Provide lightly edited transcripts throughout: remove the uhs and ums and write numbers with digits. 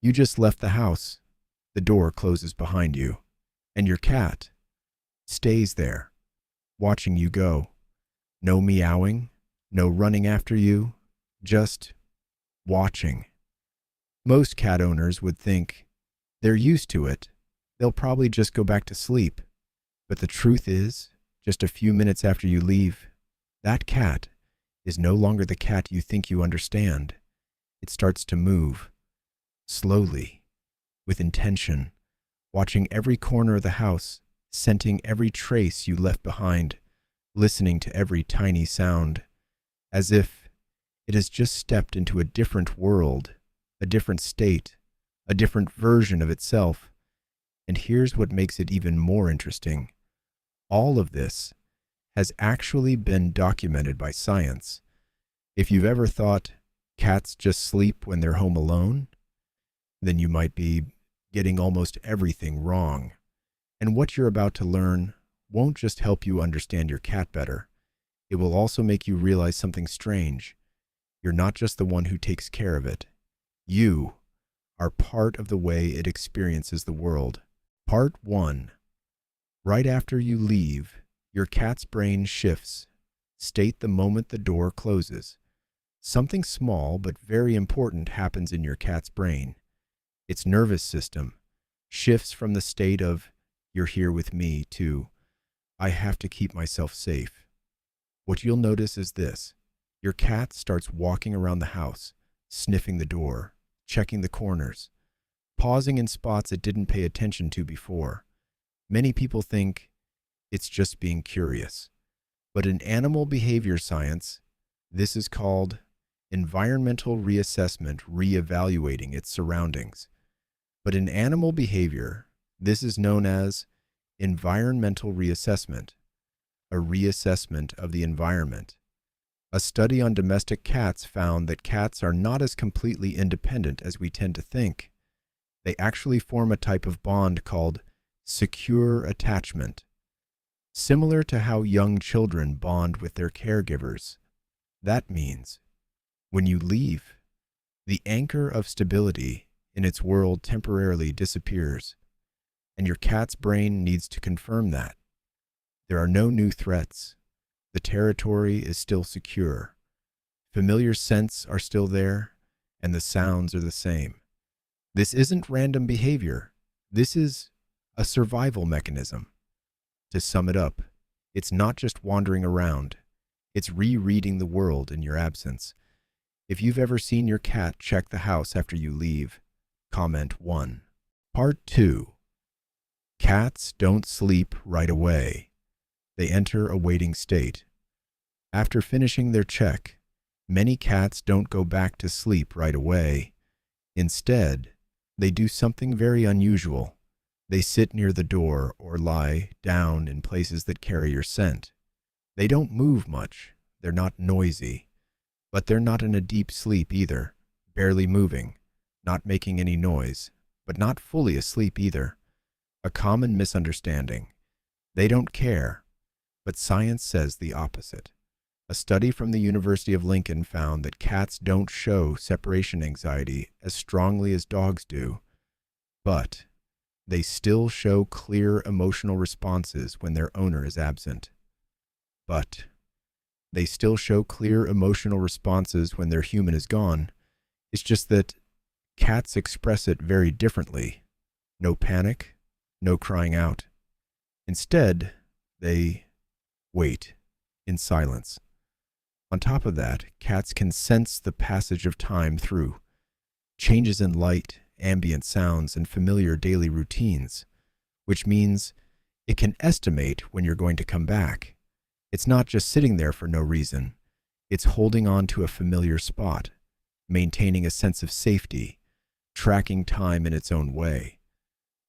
You just left the house. The door closes behind you, and your cat stays there, watching you go. No meowing, no running after you, just watching. Most cat owners would think they're used to it. They'll probably just go back to sleep. But the truth is, just a few minutes after you leave, that cat is no longer the cat you think you understand. It starts to move, slowly, with intention, watching every corner of the house, scenting every trace you left behind, listening to every tiny sound, as if it has just stepped into a different world, a different state, a different version of itself. And here's what makes it even more interesting. All of this has actually been documented by science. If you've ever thought cats just sleep when they're home alone, then you might be getting almost everything wrong. And what you're about to learn won't just help you understand your cat better. It will also make you realize something strange. You're not just the one who takes care of it. You are part of the way it experiences the world. Part 1. Right after you leave, your cat's brain shifts. State the moment the door closes. Something small but very important happens in your cat's brain. Its nervous system shifts from the state of, "You're here with me," to, "I have to keep myself safe." What you'll notice is this. Your cat starts walking around the house, sniffing the door, checking the corners, pausing in spots it didn't pay attention to before. Many people think it's just being curious. But in animal behavior science, this is called environmental reassessment, reevaluating its surroundings. But in animal behavior, this is known as environmental reassessment, a reassessment of the environment. A study on domestic cats found that cats are not as completely independent as we tend to think. They actually form a type of bond called secure attachment, similar to how young children bond with their caregivers. That means when you leave, the anchor of stability in its world temporarily disappears, and your cat's brain needs to confirm that. There are no new threats. The territory is still secure. Familiar scents are still there, and the sounds are the same. This isn't random behavior. This is a survival mechanism. To sum it up, it's not just wandering around. It's rereading the world in your absence. If you've ever seen your cat check the house after you leave, comment 1. Part 2. Cats don't sleep right away. They enter a waiting state. After finishing their check, many cats don't go back to sleep right away. Instead, they do something very unusual. They sit near the door or lie down in places that carry your scent. They don't move much. They're not noisy. But they're not in a deep sleep either, barely moving, not making any noise, but not fully asleep either. A common misunderstanding. They don't care. But science says the opposite. A study from the University of Lincoln found that cats don't show separation anxiety as strongly as dogs do, but they still show clear emotional responses when their owner is absent. But they still show clear emotional responses when their human is gone. It's just that cats express it very differently. No panic, no crying out. Instead, they wait in silence. On top of that, cats can sense the passage of time through changes in light, ambient sounds, and familiar daily routines, which means it can estimate when you're going to come back. It's not just sitting there for no reason. It's holding on to a familiar spot, maintaining a sense of safety, tracking time in its own way.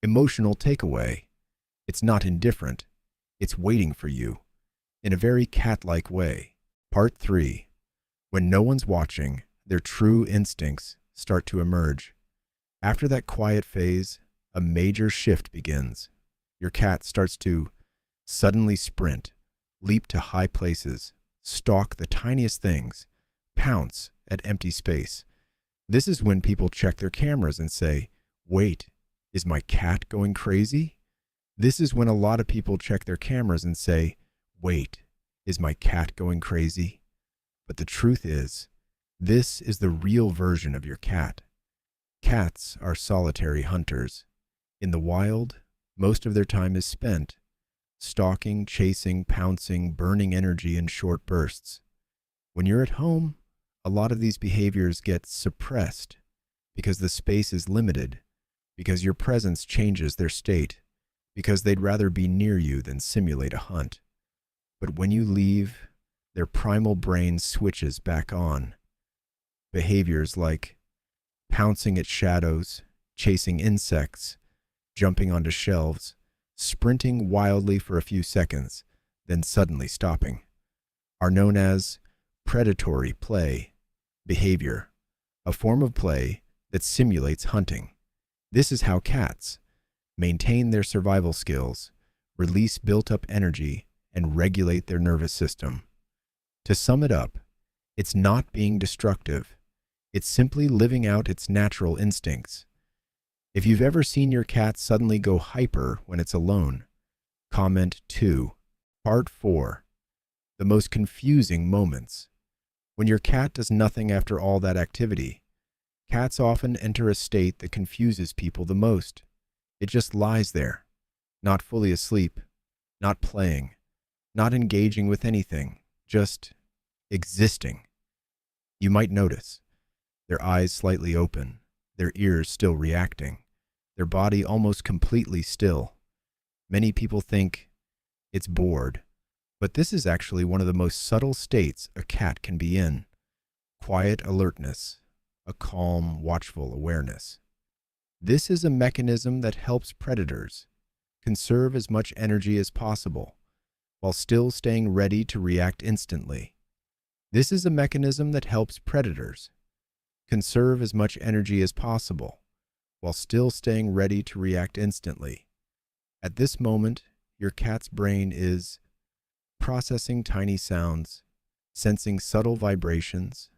Emotional takeaway. It's not indifferent. It's waiting for you in a very cat-like way. Part 3. When no one's watching, their true instincts start to emerge. After that quiet phase, a major shift begins. Your cat starts to suddenly sprint, leap to high places, stalk the tiniest things, pounce at empty space. This is when people check their cameras and say, wait, is my cat going crazy? This is when a lot of people check their cameras and say, wait, is my cat going crazy? But the truth is, this is the real version of your cat. Cats are solitary hunters. In the wild, most of their time is spent stalking, chasing, pouncing, burning energy in short bursts. When you're at home, a lot of these behaviors get suppressed because the space is limited, because your presence changes their state, because they'd rather be near you than simulate a hunt. But when you leave, their primal brain switches back on. Behaviors like pouncing at shadows, chasing insects, jumping onto shelves, sprinting wildly for a few seconds, then suddenly stopping, are known as predatory play behavior, a form of play that simulates hunting. This is how cats maintain their survival skills, release built-up energy, and regulate their nervous system. To sum it up, it's not being destructive. It's simply living out its natural instincts. If you've ever seen your cat suddenly go hyper when it's alone, comment 2. Part 4. The most confusing moments. When your cat does nothing after all that activity, cats often enter a state that confuses people the most. It just lies there, not fully asleep, not playing, not engaging with anything, just existing. You might notice their eyes slightly open, their ears still reacting, their body almost completely still. Many people think it's bored, but this is actually one of the most subtle states a cat can be in. Quiet alertness, a calm, watchful awareness. This is a mechanism that helps predators conserve as much energy as possible while still staying ready to react instantly. This is a mechanism that helps predators conserve as much energy as possible while still staying ready to react instantly. At this moment, your cat's brain is processing tiny sounds, sensing subtle vibrations,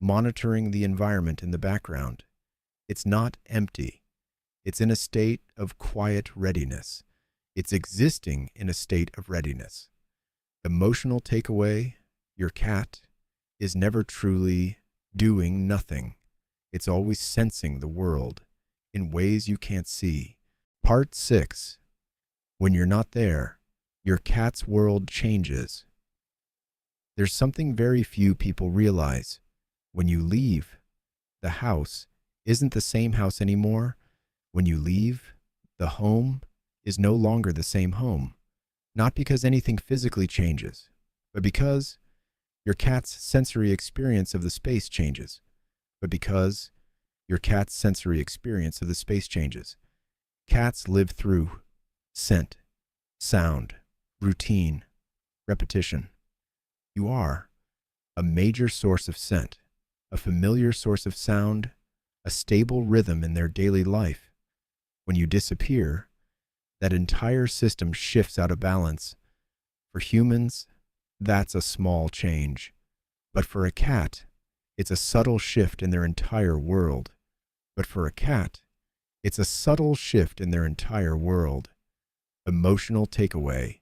monitoring the environment in the background. It's not empty. It's in a state of quiet readiness. It's existing in a state of readiness. Emotional takeaway: your cat is never truly doing nothing. It's always sensing the world in ways you can't see. Part 6. When you're not there, your cat's world changes. There's something very few people realize. When you leave, the house isn't the same house anymore. When you leave, the home is no longer the same home. Not because anything physically changes, but because your cat's sensory experience of the space changes. Cats live through scent, sound, routine, repetition. You are a major source of scent, a familiar source of sound, a stable rhythm in their daily life. When you disappear, that entire system shifts out of balance. For humans, that's a small change. But for a cat, it's a subtle shift in their entire world. Emotional takeaway: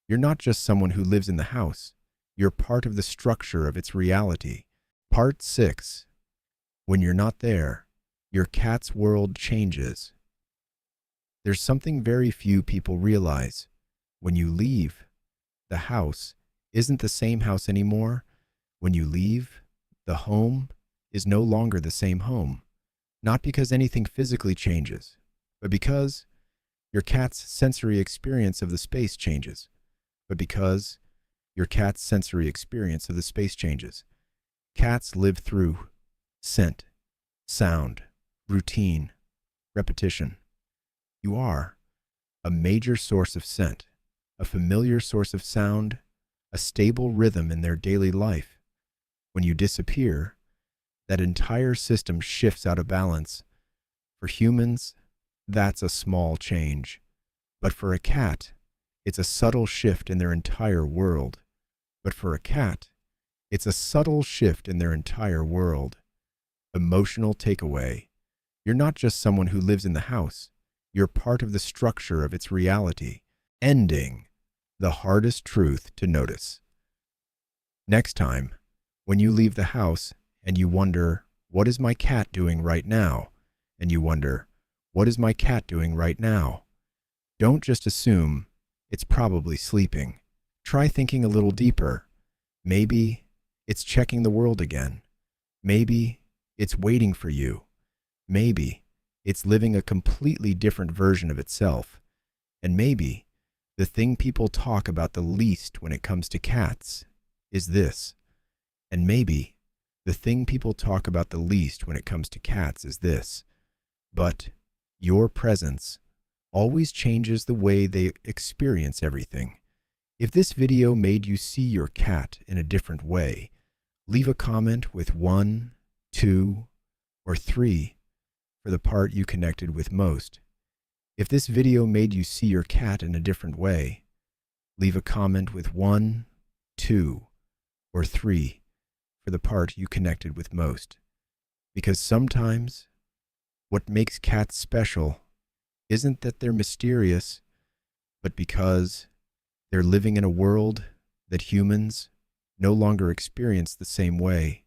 you're not just someone who lives in the house. You're part of the structure of its reality. Part 6. When you're not there, your cat's world changes. There's something very few people realize. When you leave, the house isn't the same house anymore. When you leave, the home is no longer the same home. Not because anything physically changes, but because your cat's sensory experience of the space changes. Cats live through scent, sound, routine, repetition. You are a major source of scent, a familiar source of sound, a stable rhythm in their daily life. When you disappear, that entire system shifts out of balance. For humans, that's a small change. But for a cat, it's a subtle shift in their entire world. Emotional takeaway. You're not just someone who lives in the house. You're part of the structure of its reality. Ending. The hardest truth to notice. Next time, when you leave the house and you wonder, what is my cat doing right now? And you wonder, what is my cat doing right now? Don't just assume it's probably sleeping. Try thinking a little deeper. Maybe it's checking the world again. Maybe it's waiting for you. Maybe it's living a completely different version of itself. And maybe the thing people talk about the least when it comes to cats is this. And maybe the thing people talk about the least when it comes to cats is this. But your presence always changes the way they experience everything. If this video made you see your cat in a different way, leave a comment with 1, 2, or 3 for the part you connected with most. If this video made you see your cat in a different way, leave a comment with 1, 2, or 3 for the part you connected with most. Because sometimes what makes cats special isn't that they're mysterious, but because they're living in a world that humans no longer experience the same way.